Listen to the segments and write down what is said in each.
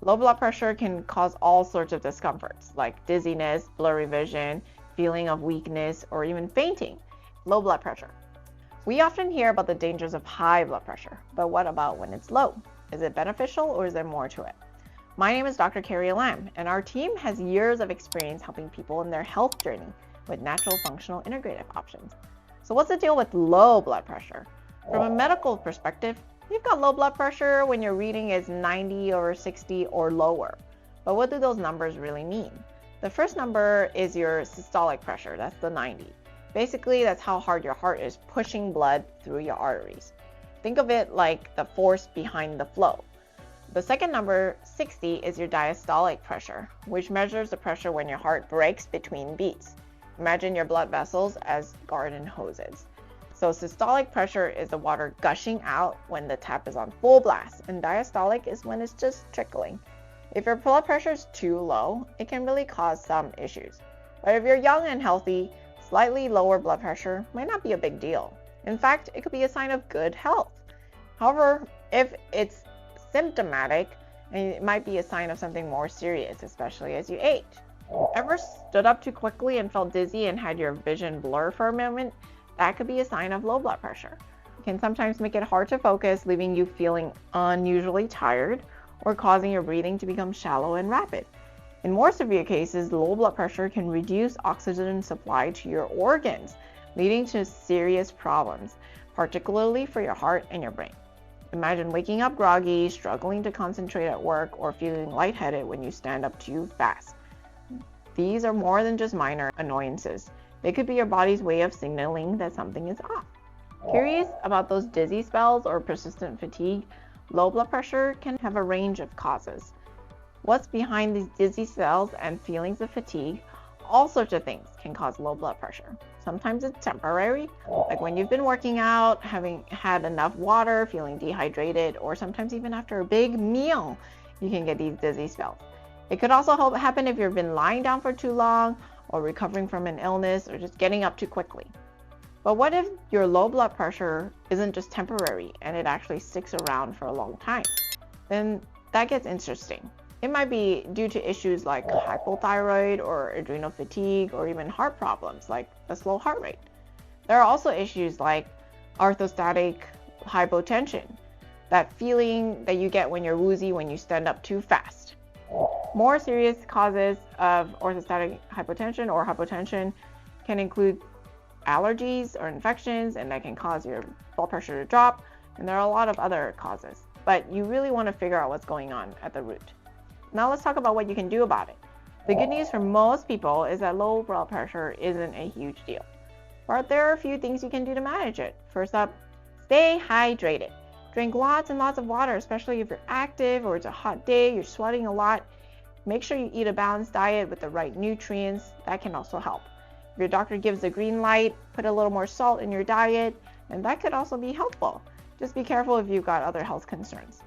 Low blood pressure can cause all sorts of discomforts like dizziness, blurry vision, feeling of weakness, or even fainting. Low blood pressure. We often hear about the dangers of high blood pressure, but what about when it's low? Is it beneficial or is there more to it? My name is Dr. Carrie Lam, and our team has years of experience helping people in their health journey with natural functional integrative options. So what's the deal with low blood pressure? From a medical perspective, you've got low blood pressure when your reading is 90 over 60 or lower. But what do those numbers really mean? The first number is your systolic pressure, that's the 90. Basically, that's how hard your heart is pushing blood through your arteries. Think of it like the force behind the flow. The second number, 60, is your diastolic pressure, which measures the pressure when your heart breaks between beats. Imagine your blood vessels as garden hoses. So systolic pressure is the water gushing out when the tap is on full blast, and diastolic is when it's just trickling. If your blood pressure is too low, it can really cause some issues. But if you're young and healthy, slightly lower blood pressure might not be a big deal. In fact, it could be a sign of good health. However, if it's symptomatic, it might be a sign of something more serious, especially as you age. Ever stood up too quickly and felt dizzy and had your vision blur for a moment? That could be a sign of low blood pressure. It can sometimes make it hard to focus, leaving you feeling unusually tired or causing your breathing to become shallow and rapid. In more severe cases, low blood pressure can reduce oxygen supply to your organs, leading to serious problems, particularly for your heart and your brain. Imagine waking up groggy, struggling to concentrate at work, or feeling lightheaded when you stand up too fast. These are more than just minor annoyances. They could be your body's way of signaling that something is off. Curious about those dizzy spells or persistent fatigue? Low blood pressure can have a range of causes. What's behind these dizzy spells and feelings of fatigue? All sorts of things can cause low blood pressure. Sometimes it's temporary, like when you've been working out, having had enough water, feeling dehydrated, or sometimes even after a big meal, you can get these dizzy spells. It could also happen if you've been lying down for too long, or recovering from an illness, or just getting up too quickly. But what if your low blood pressure isn't just temporary and it actually sticks around for a long time? Then that gets interesting. It might be due to issues like hypothyroid or adrenal fatigue or even heart problems like a slow heart rate. There are also issues like orthostatic hypotension, that feeling that you get when you're woozy when you stand up too fast. More serious causes of orthostatic hypotension or hypotension can include allergies or infections, and that can cause your blood pressure to drop. And there are a lot of other causes, but you really want to figure out what's going on at the root. Now let's talk about what you can do about it. The good news for most people is that low blood pressure isn't a huge deal, but there are a few things you can do to manage it. First up, stay hydrated. Drink lots and lots of water, especially if you're active or it's a hot day, you're sweating a lot. Make sure you eat a balanced diet with the right nutrients. That can also help. If your doctor gives the green light, put a little more salt in your diet, and that could also be helpful. Just be careful if you've got other health concerns.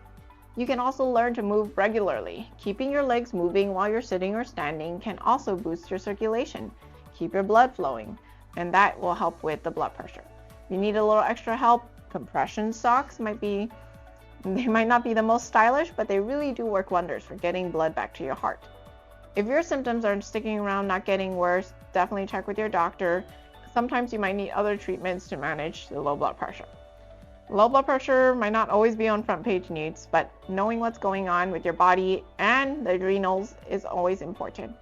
You can also learn to move regularly. Keeping your legs moving while you're sitting or standing can also boost your circulation, keep your blood flowing, and that will help with the blood pressure. If you need a little extra help, compression socks might not be the most stylish, but they really do work wonders for getting blood back to your heart. If your symptoms are sticking around, not getting worse, definitely check with your doctor. Sometimes you might need other treatments to manage the low blood pressure. Low blood pressure might not always be on front page news, but knowing what's going on with your body and the adrenals is always important.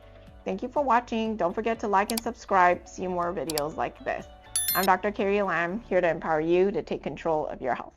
Thank you for watching. Don't forget to like and subscribe to see more videos like this. I'm Dr. Carrie Lam, here to empower you to take control of your health.